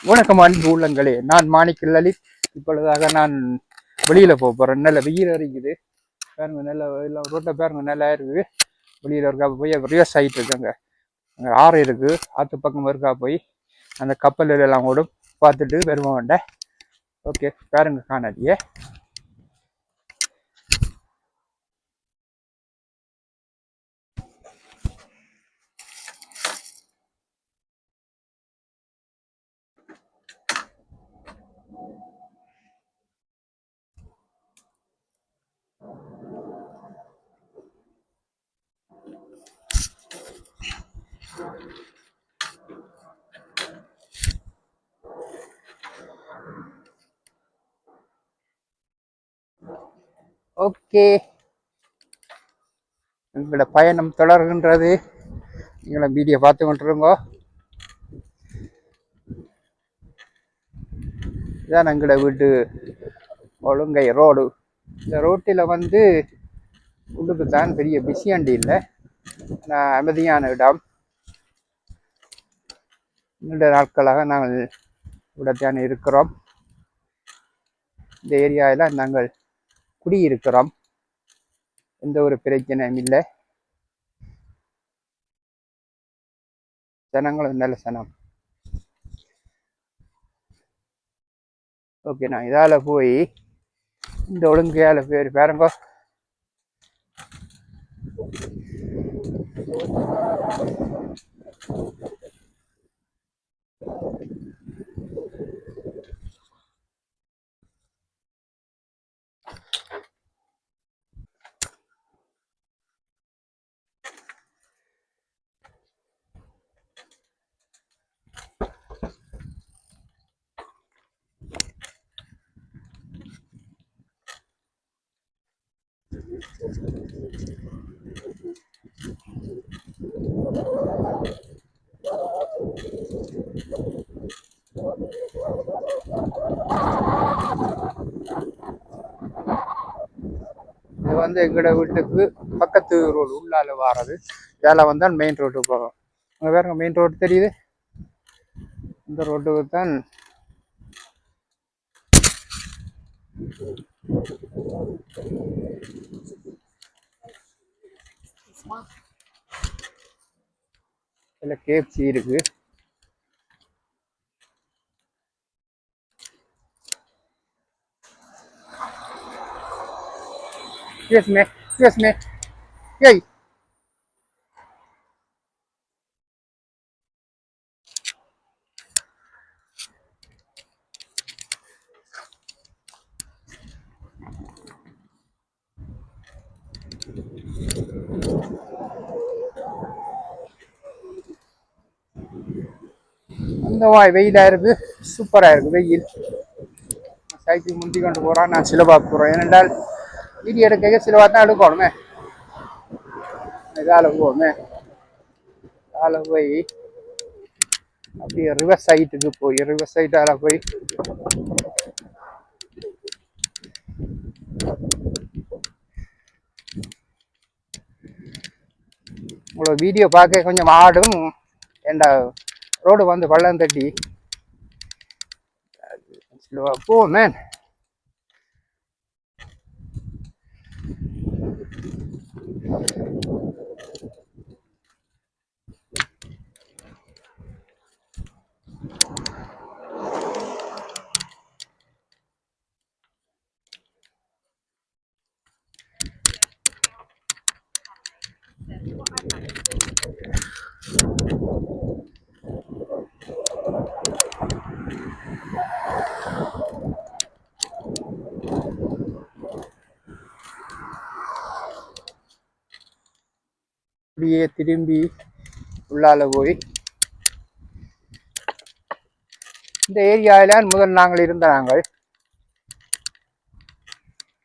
வணக்கம் அன்பு உள்ளங்களே, நான் மாணிக்க லலித். இப்பொழுதாக நான் வெளியில போறேன். நல்ல வெயில் அடிக்குது பாருங்க, நல்ல எல்லாம் ரோட்டை பாருங்க, நல்லா இருக்குது. வெளியில இருக்கா போய் ரிவர்ஸ் ஆகிட்டு இருக்காங்க. அங்கே ஆறு இருக்கு, ஆற்று பக்கம் இருக்கா போய் அந்த கப்பல் எல்லாம் கூட பார்த்துட்டு வருவோம்ட. ஓகே பாருங்க காணாதியே. ஓகே, எங்களோட பயணம் தொடர்கின்றது. நீங்கள வீடியோ பார்த்து கொண்டிருங்க. இதான் எங்களோட வீட்டு ஒழுங்கை ரோடு. இந்த ரோட்டில் வந்து உள்ளுக்கு தான் பெரிய பிஸியாண்டி இல்லை, நான் அமைதியான இடம். நீண்ட நாட்களாக நாங்கள் இவிடத்தான் இருக்கிறோம். இந்த ஏரியாவில் நாங்கள் குடியிருக்கிறோம். எந்த ஒரு பிரச்சனையும் இல்லை. ஜனங்களும் நல்ல சனம். ஓகே, நான் இதால் போய் இந்த ஒழுங்கையால் பேர் பாருங்க. இது வந்து எங்களோட வீட்டுக்கு பக்கத்து ரோடு உள்ளால வாரது. வேலை வந்தால் மெயின் ரோட்டுக்கு போகும். அங்கே வேற மெயின் ரோடு தெரியுது, இந்த ரோட்டுக்கு தான் இதில் கேப்சி இருக்கு. Yes, me. Yay. அந்த வெயிலாக இருக்குது, சூப்பராக இருக்குது வெயில். சைக்கிள் முந்தி கொண்டு போகிறான், நான் சிலவா போகிறேன். ஏனென்றால் வீடியோ எடுக்க சிலவா தான் எடுக்கணுமே. இதால் போவோமே, இதால் போய் அப்படியே ரிவர் சைட்டுக்கு போய் ரிவர் சைட்டால் போய் உங்களோட வீடியோ பார்க்க கொஞ்சம் ஆடும். ஏண்டா ரோடு வந்து பள்ளம் தட்டி போவோமே. அப்படியே திரும்பி உள்ளால போய் இந்த ஏரியாவில் முதல் நாங்கள் இருந்த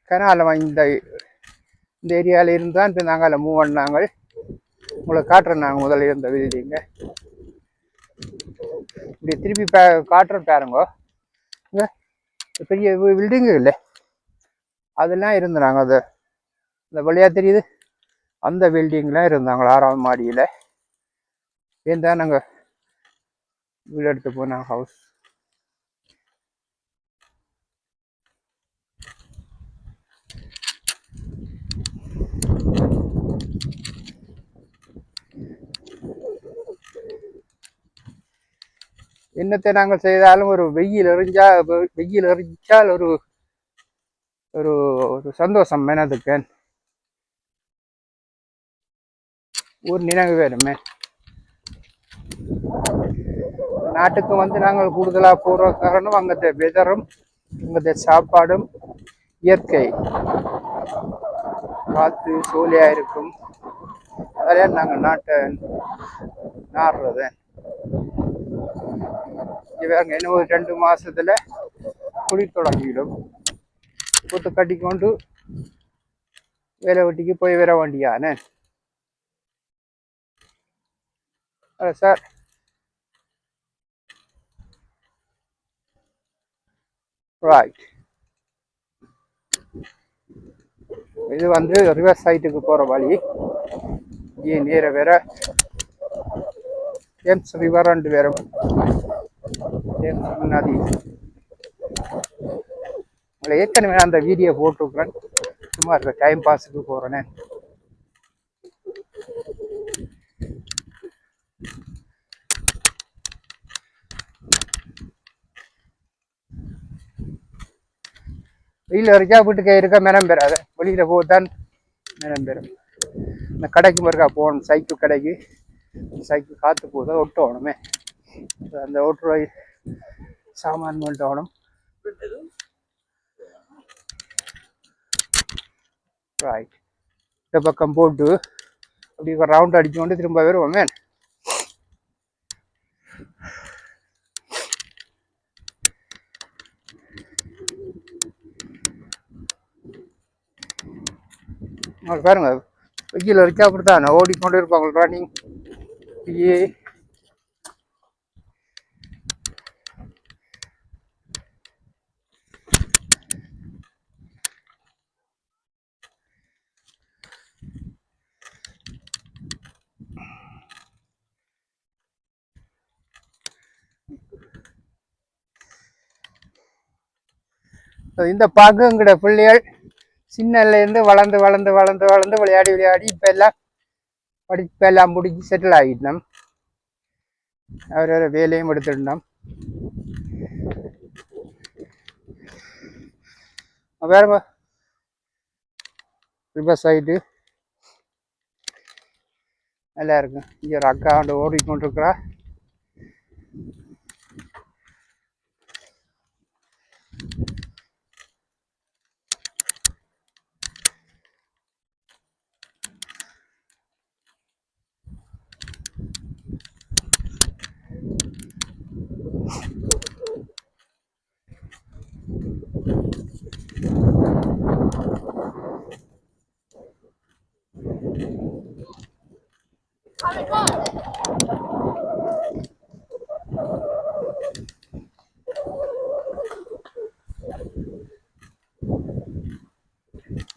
கனால இந்த ஏரியாவில் இருந்தால் இப்போ நாங்கள் மூவ் பண்ணாங்க. உங்களை காட்டுறேன், நாங்கள் முதல்ல இருந்த பில்டிங்க இப்படி திருப்பி காட்டுறேன் பாருங்க. இங்கே பெரிய பில்டிங்கு இல்லை, அதெல்லாம் இருந்தாங்க. அது இந்த வழியாக தெரியுது, அந்த பில்டிங்லாம் இருந்தாங்க 6ஆவது மாடியில். ஏன் தான் நாங்கள் வீடு எடுத்து போனாங்க ஹவுஸ். என்னத்தை நாங்கள் செய்தாலும் ஒரு வெயில் எறிஞ்சால் ஒரு ஒரு ஒரு சந்தோஷம் மனதுக்கு ஒரு நினைவு வேணுமே. நாட்டுக்கு வந்து நாங்கள் கூடுதலாக போகிற காரணம் அங்கത്തെ வெதரும் அங்கത്തെ சாப்பாடும் இயற்கை காற்று சோலையாக இருக்கும். அதெல்லாம் நாங்கள் நாட்டை நாடுறது. இவங்க இன்னும் ஒரு 2 மாசத்துல குளிர் தொடங்கிவிடும். பூத்து கட்டிக்கொண்டு வேலை வெட்டிக்கு போய் வர வேண்டியானே. சார் ரைட், இது வந்து ரிவர் சைட்டுக்கு போகிற வழி. இங்கே நேர வேற ஜேம்ஸ் ரிவர் அண்டு வேற ஜேம்ஸ் நதி. ஏற்கனவே அந்த வீடியோ போட்டிருக்கிறேன், சும்மா இருக்க டைம் பாஸுக்கு போகிறேனே. வெயில் வரைக்கா வீட்டுக்கு இருக்க மெனம் பெறாத, வெளியில் போதான் மெனம் பெறும். இந்த கடைக்கு மறுக்கா போகணும், சைக்கிள் கடைக்கு. சைக்கிள் காற்று போகுதா ஒட்டணுமே, அந்த ஓட்டுற சாமான் மட்டும். ரைட், இந்த பக்கம் போட்டு அப்படி ஒரு ரவுண்ட் அடிச்சுக்கொண்டு திரும்ப வருவோமே. பாருங்க, வெயில் வரைக்கும் அப்படித்தான் ஓடிக்கொண்டு இருப்பாங்க ரன்னிங். இந்த பங்குங்கிற பிள்ளைகள் சின்னலேருந்து வளர்ந்து வளர்ந்து வளர்ந்து வளர்ந்து விளையாடி விளையாடி இப்போ எல்லாம் படிப்பெல்லாம் முடிஞ்சு செட்டில் ஆகிட்டோம். அவரோட வேலையும் எடுத்துட்டோம். வேற ரிவர் சைடு நல்லா இருக்கும். இங்கே ஒரு அக்கா வந்து ஓடிக்கொண்டிருக்கிறா.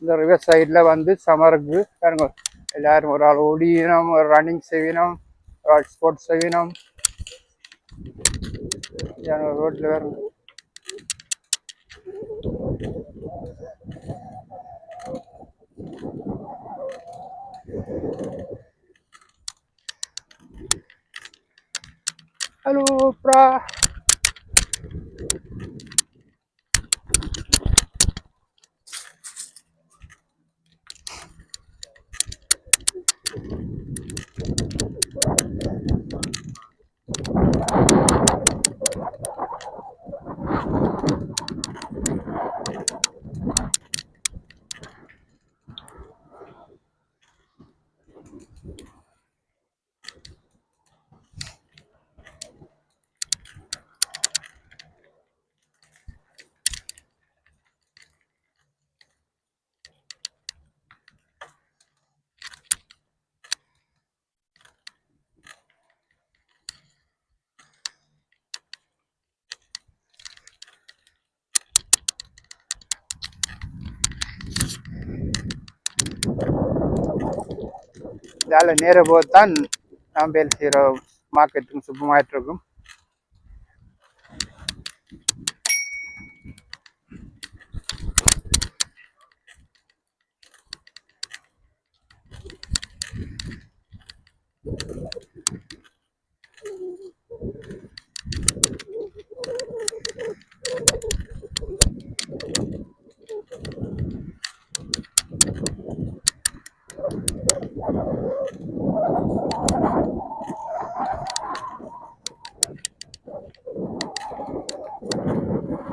இந்த ரிவர் சைடில் வந்து சமருக்கு பாருங்க, எல்லாரும் ஒரு ஆள் ஓடினோம், ஒரு ரன்னிங் செய்யணும், ஒரு ஆள் ஸ்போர்ட்ஸ் செய்யணும். ரோட்டில் வேறு ஹலோ ப்ரா. இதால் நேர போத்தான் நாம் வேலை செய்கிற மார்க்கெட்டுக்கும் சூப்பர் மார்க்கெட்டுக்கும்.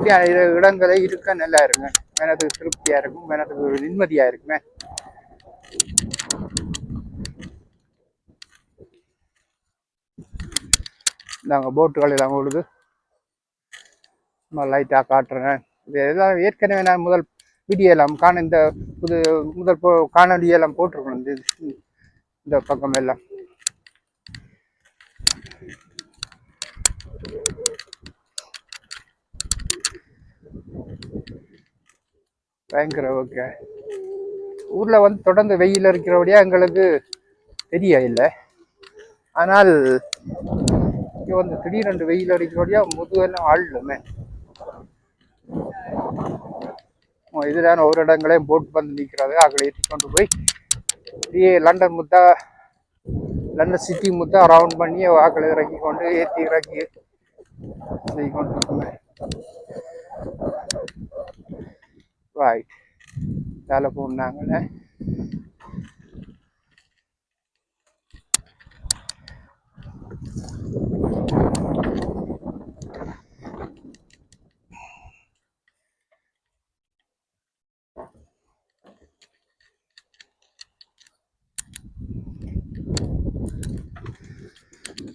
இடங்களை இருக்க நல்லா இருங்க, மனதுக்கு திருப்தியா இருக்கும், மனதுக்கு நிம்மதியா இருக்குமே. நாங்கள் போட்டுகள் எல்லாம் ஓடுது, லைட்டாக காட்டுறேன். இது எல்லாம் ஏற்கனவே நான் முதல் வீடியோ எல்லாம் இந்த முதல் காணொலி எல்லாம் போட்டிருக்கணும். இந்த பக்கம் எல்லாம் பயங்கர ஓகே. ஊரில் வந்து தொடர்ந்து வெயில் இருக்கிறபடியா எங்களுக்கு தெரிய இல்லை. ஆனால் இங்கே வந்து திடீரென்று வெயில் அடிக்கிறபடியா முதுகெல்லாம் ஆளுமே. இதுதான் ஒரு இடங்களையும் போட்டு வந்து நிற்கிறது. அங்கே ஏற்றி கொண்டு போய் இப்படியே லண்டன் சிட்டி முத்தா ரவுண்ட் பண்ணி வாக்கில் இறக்கி கொண்டு ஏற்றி இறக்கி செய்து கொண்டு இருக்குமே. ரைட், வேலை போனாங்கண்ணே.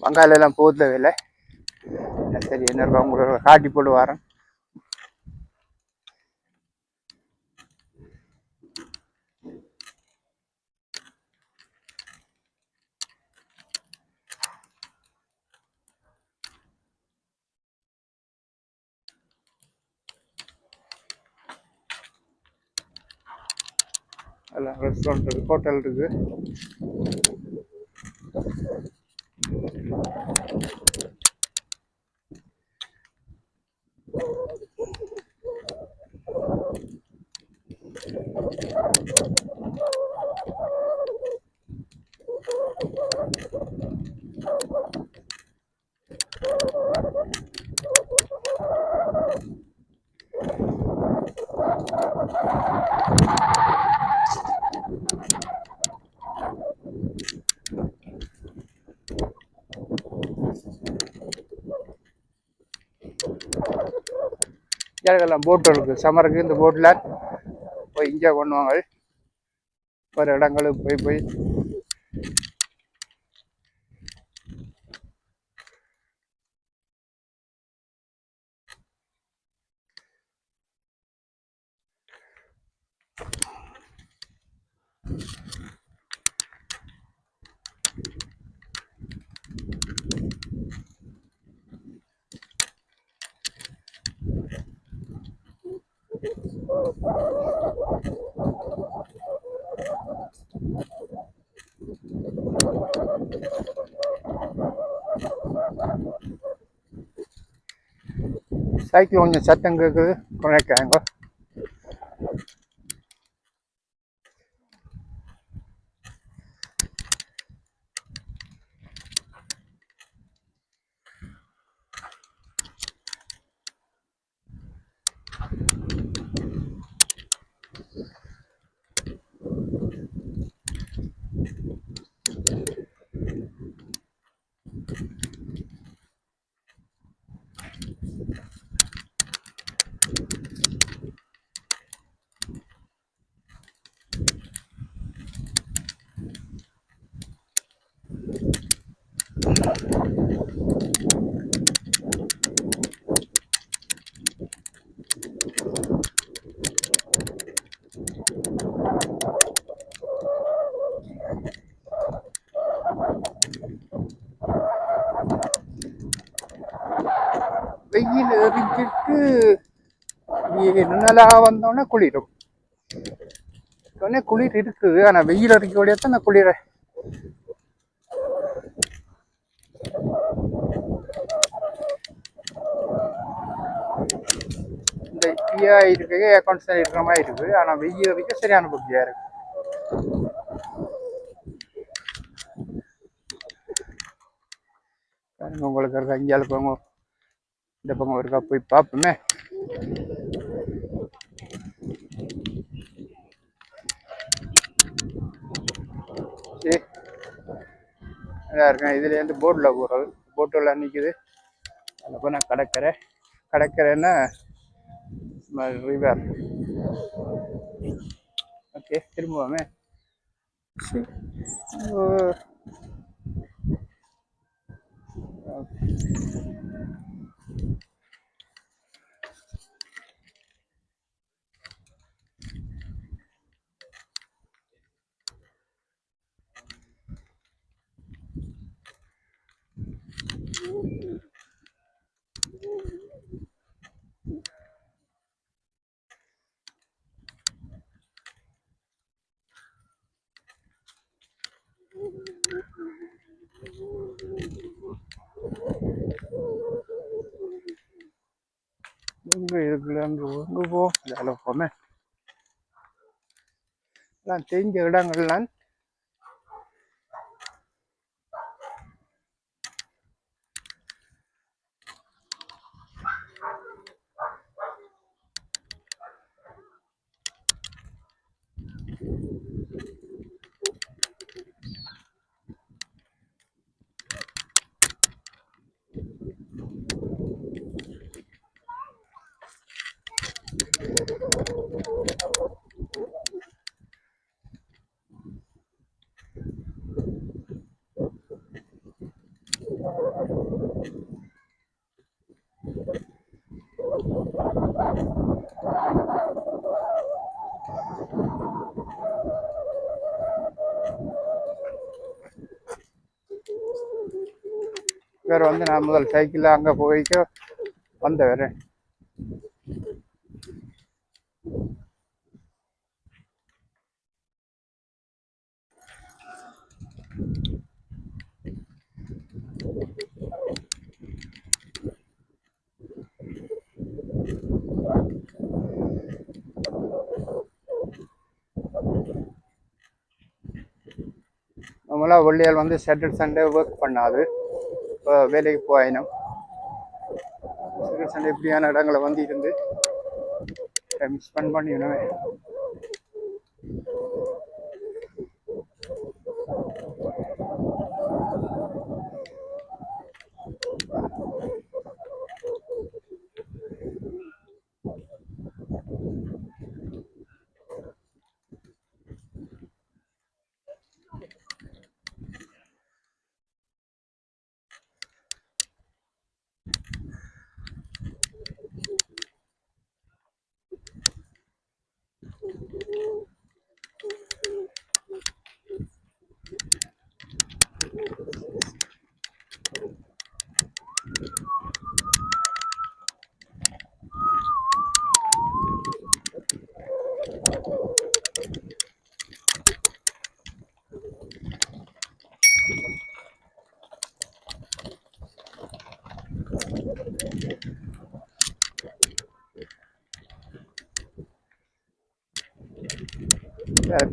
வெங்காயம் எல்லாம் போத்தவில்லை. சரி, என்ன இருக்கா உங்களுக்கு காட்டி போட்டு வரேன். எல்லாம் ரெஸ்டாரண்ட் இருக்குது, ஹோட்டல் இருக்குது. எல்லாம் போட்டு இருக்குது, சமருக்கு இந்த போட்டில் போய் என்ஜாய் பண்ணுவாங்க. ஒரு இடங்களுக்கு போய் சைக்கிள் கொஞ்சம் சத்தம் கேட்குது, குறைக்காங்க. வெயில் எரிஞ்சிட்டு நல்லா வந்தோடனே குளிரும். உடனே குளிர் இருக்குது, ஆனால் வெயில் அடிக்கக்கூடிய தான் அந்த குளிர. இந்த இப்படியா இருக்கு, அக்கௌண்ட்ஸ் இருக்கிற மாதிரி இருக்குது, ஆனால் வெயில் அடிக்க சரியான புத்தியா இருக்கு. உங்களுக்கு இருக்கா இந்தியாவில் போங்க, இந்த பக்கம் இருக்கா போய் பார்ப்போமே. சரி, நல்லா இருக்கேன். இதுலேருந்து போட்டில் போகிறது, போட்டில் நிற்கிது. அதில் போய் நான் கடற்கரைன்னா ரிவர். ஓகே, திரும்புவோமே. அங்கே போ வேலை போமே. எல்லாம் தெரிஞ்ச இடங்கள்லாம் வேறு வந்து நான் முதல் சைக்கிளில் அங்கே போய்க்க வந்த வரேன். நம்மளாம் வெள்ளியால் வந்து சாட்டர்டே சண்டே ஒர்க் பண்ணாது, இப்போ வேலைக்கு போயினோம். சாட்டர்டே சண்டே இப்படியான இடங்களை வந்து இருந்து டைம் ஸ்பெண்ட் பண்ணிடணும்.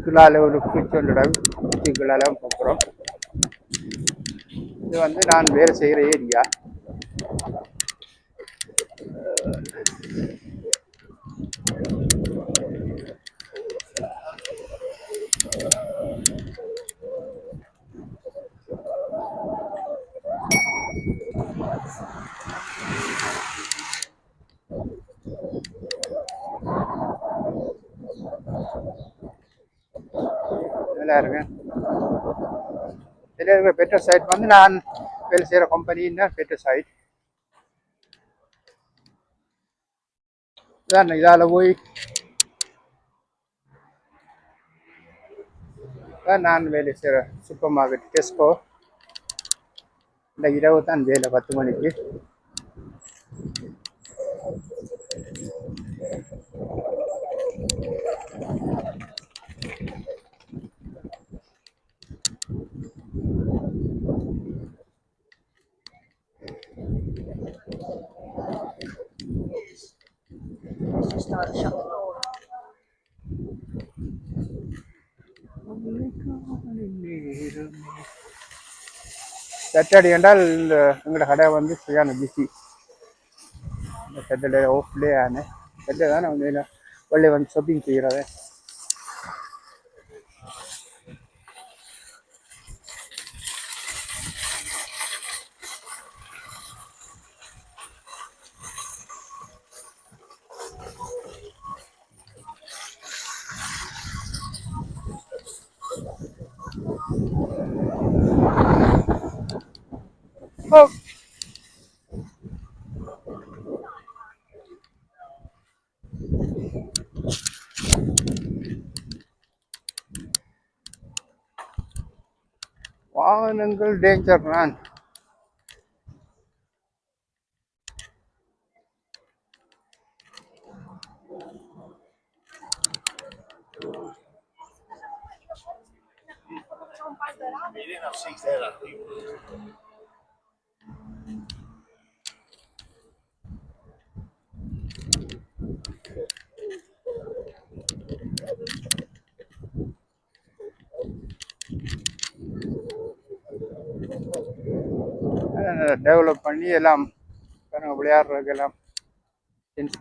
கிளால ஒரு குச்சியோட குச்சிகளால போகிறோம். இது வந்து நான் வேலை செய்கிற ஏரியா. நல்லா இருக்கு. இதில் இருக்கிற பெட்ரோல் சைட் வந்து நான் வேலை செய்கிற கம்பெனின்னா பெட்ரோல் சைட் தான். இதால் போய் தான் நான் வேலை செய்கிற சூப்பர் மார்க்கெட் டெஸ்கோ. இந்த இரவு தான் வேலை 10 மணிக்கு. சாட்டர்டே என்றால் இந்த எங்களோட கடை வந்து சரியான பிஸி. இந்த Saturday of day Aney Saturday தான் நான் வந்து வெளியே வந்து ஷாப்பிங் செய்கிறேன். ஓ, வாகனங்கள் டேஞ்சர் தான். டெவலப் பண்ணி எல்லாம் விளையாடுறதுக்கெல்லாம்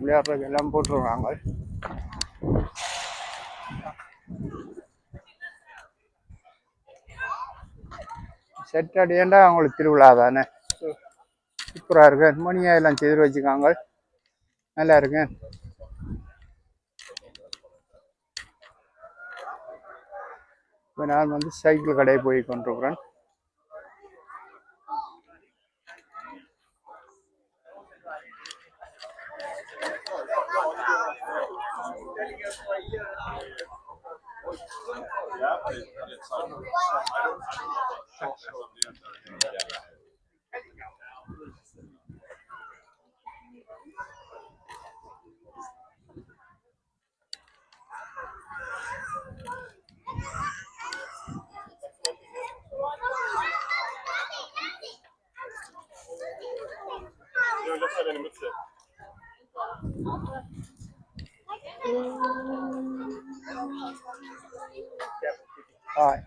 விளையாடுறதுக்கெல்லாம் போட்டுருவாங்க. செட்டடியேண்டா அவங்களுக்கு திருவிழா தானே. சூப்பராக இருக்கு. மணியாக எல்லாம் செய்து வச்சுக்காங்க. நல்லா இருக்கு. இப்போ நான் வந்து சைக்கிள் கடையை போய் கொண்டிருக்கிறேன்.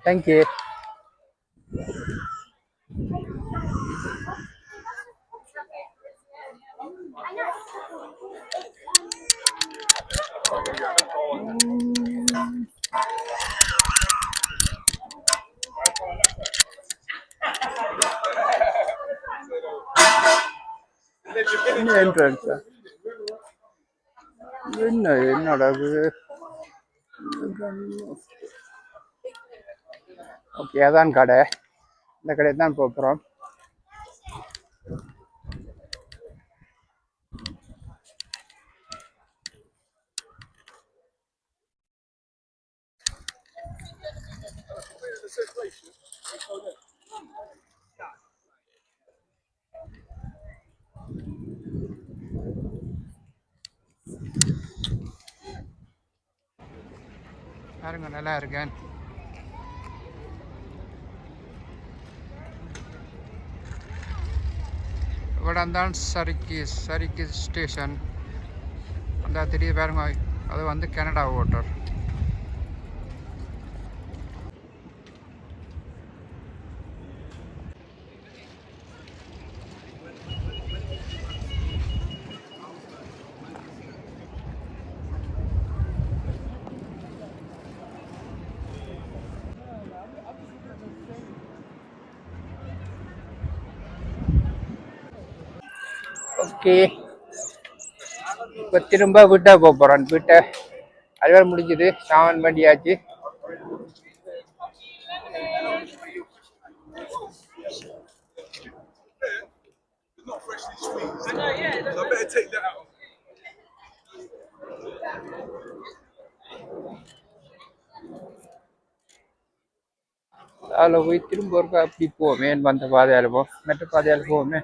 தேங்க்யூ. என்ட்ரன்ஸ் என்னோட ஓகே, அதான் கடை. இந்த கடையை தான் போகிறோம். பாருங்க, நல்லா இருக்கேன். ഇവിടെ എന്താണ് സരിക്ക് സ്റ്റേഷൻ. அந்த திடீர் பாருங்க, அது வந்து கனடா ஓட்டர். ஓகே, இப்போ திரும்ப வீட்டை போகிறேன். வீட்டை அலுவல் முடிஞ்சுது, சாமான் பண்ணியாச்சு. அதில் போய் திரும்ப ஒருக்கா அப்படி போவோமே, வந்த பாதையால் போவோம், மற்ற பாதையால் போவோமே.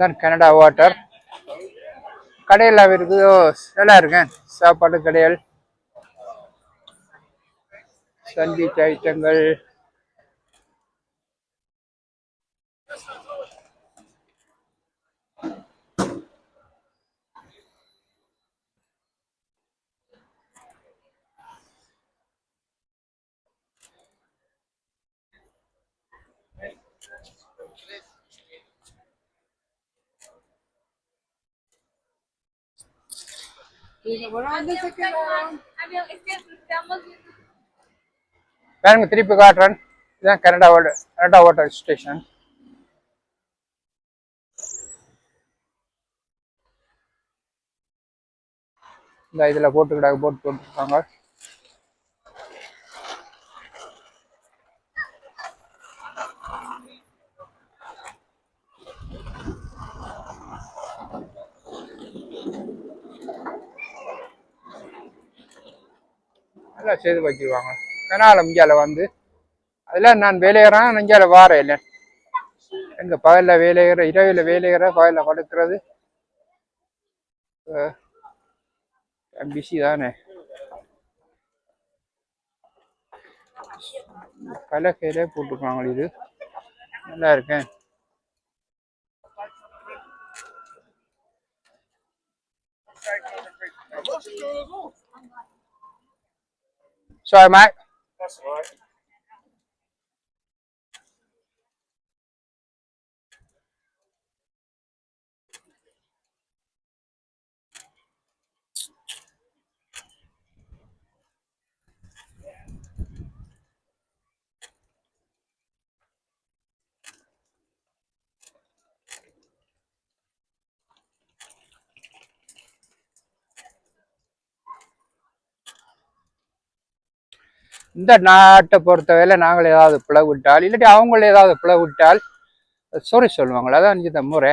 தான் கனடா வாட்டர் கடையில் இருக்குது. நல்லா இருக்கேன் சாப்பாடு கடைகள், சண்ட்விச் ஐட்டங்கள். பாருங்க திருப்பி காட்டுறேன். இதுதான் கனடா வாட்டர் ஸ்டேஷன். இந்த இதில் போட்டுருக்காங்க. நல்லா செய்து வச்சுருவாங்க. கனால இஞ்சால வந்து அதில் நான் வேலையேறேன், நெஞ்சால வார இல்லை. எங்க பகலில் வேலையேற, இரவில் வேலையேற, பகலில் படுக்கிறது பிஸி தானே. பலகையிலே போட்டுருக்காங்க. இது நல்லா இருக்கேன். Sorry, mate. That's all right. இந்த நாட்டை பொறுத்தவரையில நாங்கள் ஏதாவது பிளவு விட்டால், இல்லாட்டி அவங்கள ஏதாவது பிளவு விட்டால் சாரி சொல்லுவாங்களே. அதான் இந்த முறை.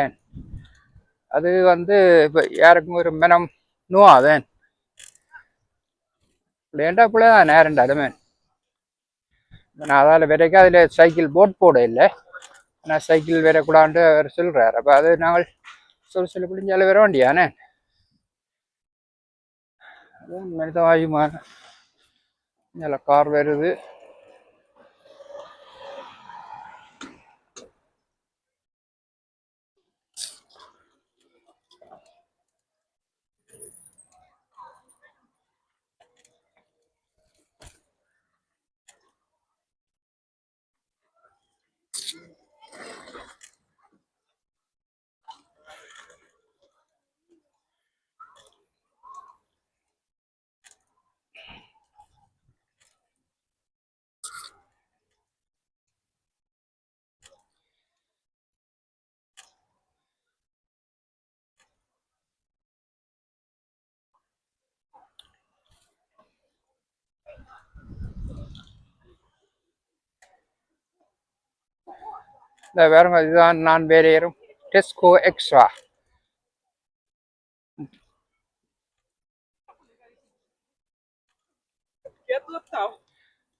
அது வந்து இப்போ யாருக்கும் ஒரு மனம் நோவாதேன். ஏண்டா பிள்ளை தான் நேரண்டா அதுமே. நான் அதால் வரைக்கும் அதில் சைக்கிள் போட இல்லை. ஆனால் சைக்கிள் வரக்கூடாண்டு அவர் சொல்கிறார். அப்போ அது நாங்கள் சொல்லி பிடிஞ்சாலும் வர வேண்டியானே. அதுவும் மனிதவாயுமான நல்ல கார் வருது. இந்த வேற இதுதான் நான் வேலையேறும் டெஸ்கோ எக்ஸ்ட்ரா.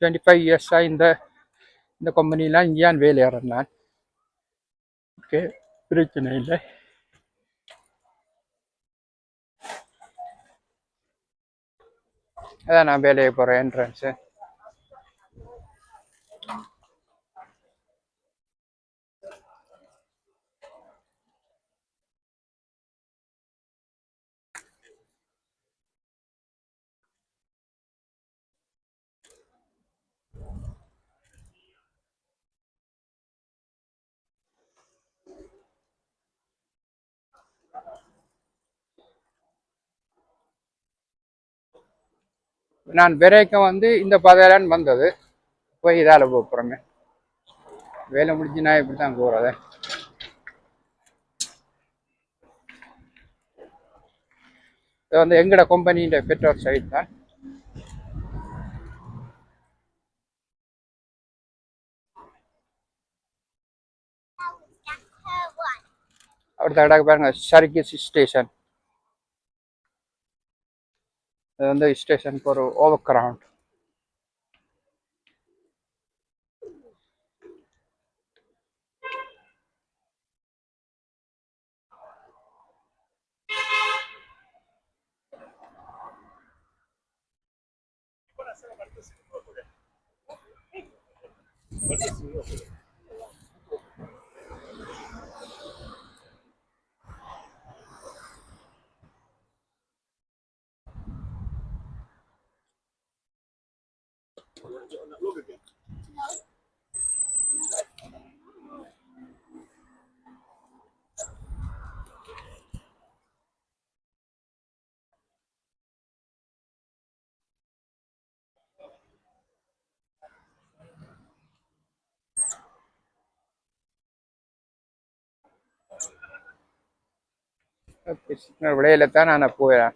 25 இயர்ஸா இந்த கம்பெனிலாம் இங்கேயான் வேலையேறேன் நான். ஓகே, பிரச்சனை இல்லை. அதான் நான் வேலையை போகிறேன் என்ட்ரன்ஸு. நான் விரைக்கும் வந்து இந்த பாதையிலான்னு வந்தது. போய் இதால் போகிறேங்க. வேலை முடிஞ்சு நான் இப்படி தான் போகிறத. இது வந்து எங்களோட கம்பெனியோட பெட்ரோல் சைட் தான். அடுத்த இடம் பாருங்க சர்க்கீஸ் ஸ்டேஷன். இது வந்து ஸ்டேஷனுக்கு ஒரு ஓவர் கிரவுண்ட். விடையில தான் நான் போயிடறேன்.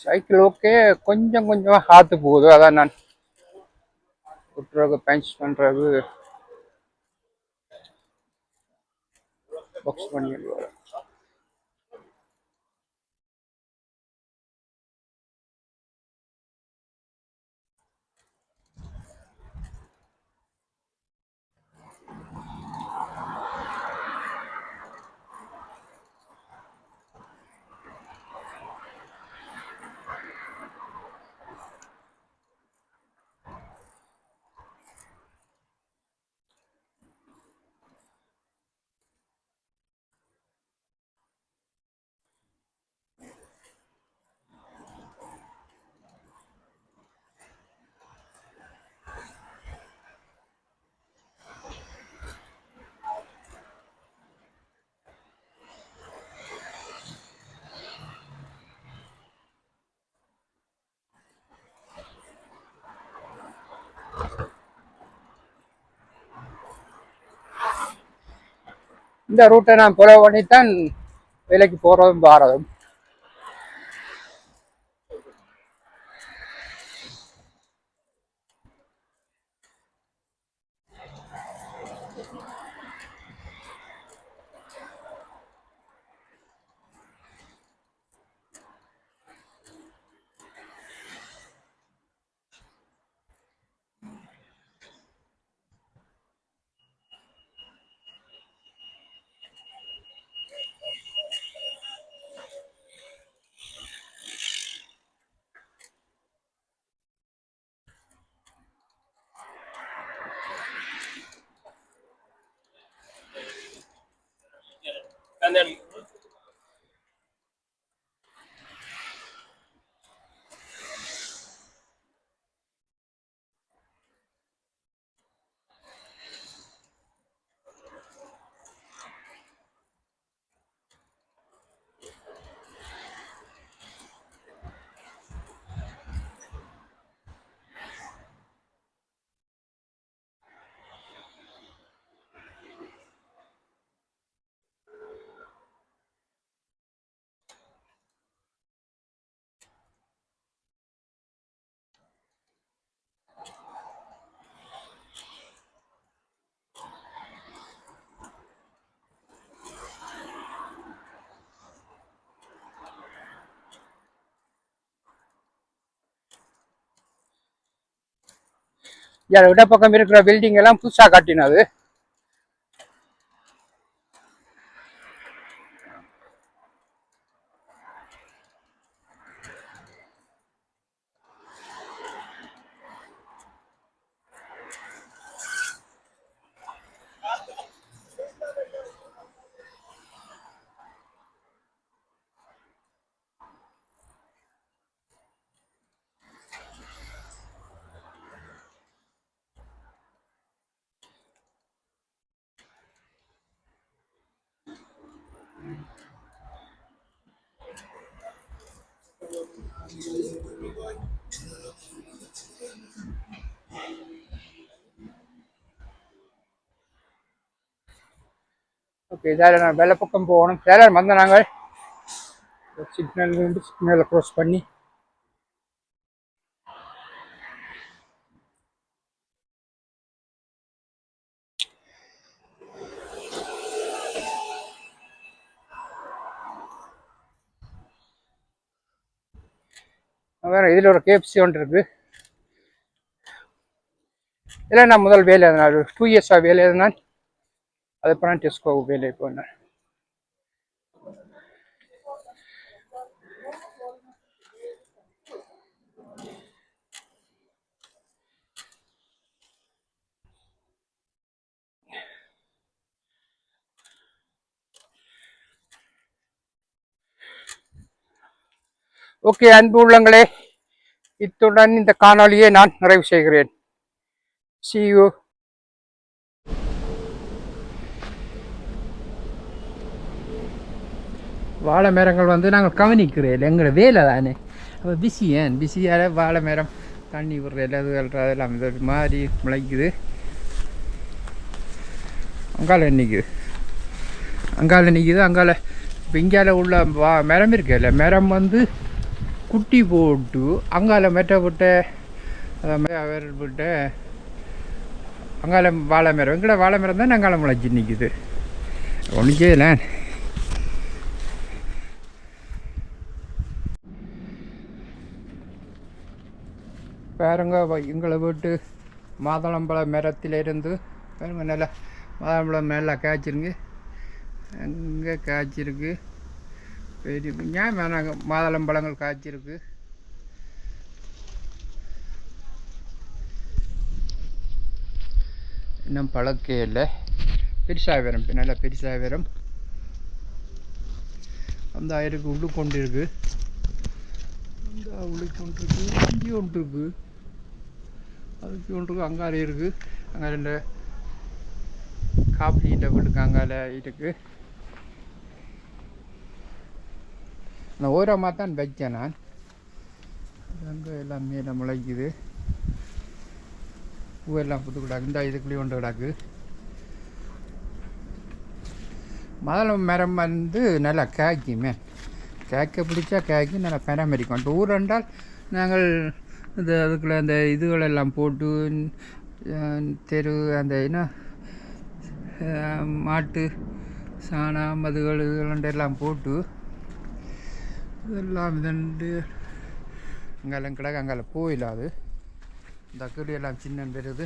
சைக்கிள் ஓகே, கொஞ்சம் கொஞ்சமாக காற்று போகுது. அதான் நான் விட்டுறது, பஞ்ச் பண்ணுறது, பாக்ஸ் பண்ணிடுவேன். இந்த ரூட்டை நான் ஃபாலோ பண்ணித்தான் வேலைக்கு போகிறதும் வாரதும். இடப்பக்கம் இருக்கிற பில்டிங் எல்லாம் புதுசாக கட்டினது. ஓகே, இதால் நான் வெள்ளை பக்கம் போகணும். சேலர் வந்த நாங்கள் சிக்னலை க்ராஸ் பண்ணி வேறு இதில் ஒரு கேஎஃப்சி ஒன்று இருக்குது. இல்லை நான் முதல் வேலை நான் 2 இயர்ஸாக வேலை நான் அதுக்கப்புறம் டெஸ்கோ வேலை போனேன். ஓகே அன்பு உள்ளங்களே, இத்துடன் இந்த காணொலியை நான் நிறைவு செய்கிறேன். See you. வாழை மரங்கள் வந்து நாங்கள் கவனிக்கிறேன், எங்களோட வேலை தானே. அப்போ பிஸியாக வாழை மரம் தண்ணி விடுற அதெல்லாம் இது மாதிரி முளைக்குது. அங்கால நிற்குது அங்கால இப்போ இங்கால உள்ள மரம் இருக்குல்ல, மரம் வந்து குட்டி போட்டு அங்கால மெட்டப்பட்ட விட்ட அங்கால வாழை மரம், எங்கட வாழை மரம் தான் அங்கால முளைச்சி நிற்குது. ஒன்றும் செய்யலை. பாருங்க, எங்களை வீட்டு மாதுளம்பழ மரத்திலிருந்து பாருங்க நல்லா மாதுளம்பழம் நல்லா காய்ச்சிருங்க. எங்கே காய்ச்சிருக்கு பெரிய ஏன் வேணாங்க, மாதுளம்பழங்கள் காய்ச்சிருக்கு. இன்னும் பழக்கே இல்லை, பெருசாக வரும், நல்லா பெருசாக வரும். அந்த ஆயிருக்கு உள்ளு கொண்டு இருக்கு, அந்த உள்ளுக்கொண்டிருக்கு, இங்கே ஒன்று இருக்கு, அதுக்கு ஒன்று இருக்கு, அங்கால இருக்கு. அங்கே 2 காப்பி வீட்டுக்கு அங்கால இருக்கு. நான் ஓரமாக தான் வச்சேன் நான். அங்கே எல்லாம் மேலே முளைக்குது, பூவெல்லாம் புது கிடாக்கு. இந்த இதுக்குள்ளேயே ஒன்று கிடாக்கு. மாதுளை மரம் வந்து நல்லா காய்க்குமே, காய்க்க பிடிச்சா காய்க்கும், நல்லா பராமரிக்கும். இப்போ ஊர் என்றால் நாங்கள் அதுக்குள்ளே அந்த இதுகளெல்லாம் போட்டு தெரு அந்த என்ன மாட்டு சாணம் அதுகள் இதுகளெல்லாம் போட்டு இதெல்லாம் இதண்டு அங்கெல்லாம் கிடக்கு. அங்கால போயிடாது, இந்த அக்கடியெல்லாம் சின்னன் வருது,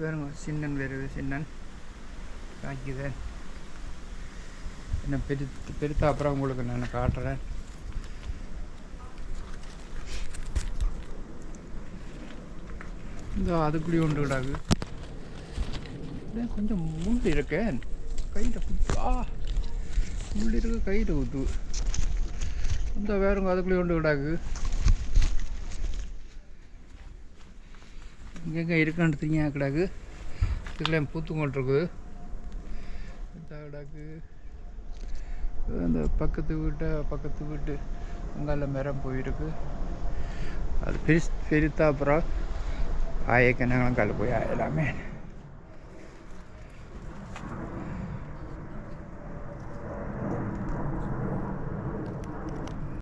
வேறுங்க சின்னன் வருது, சின்னன் காய்க்குது. என்ன பெருத்த அப்புறம் உங்களுக்கு நான் காட்டுறேன். இந்த அதுக்குள்ளேயே ஒன்று கிடாது. கொஞ்சம் முள் இருக்கேன் கையில் முள் இருக்கு, கையில் ஊற்று. இந்த வேறுங்க அதுக்குள்ளேயே ஒன்று கிடாக்கு. இங்கெங்கே இருக்குன்னு தெரியா கிடாக்கு. இதுக்குள்ளே பூத்து கொண்டிருக்குது. கிடாக்கு அந்த பக்கத்து வீட்டு அங்கால மரம் போயிருக்கு. அது பெருத்தா அப்புறம் ஆயக்கனாங்களும் கால போய் எல்லாமே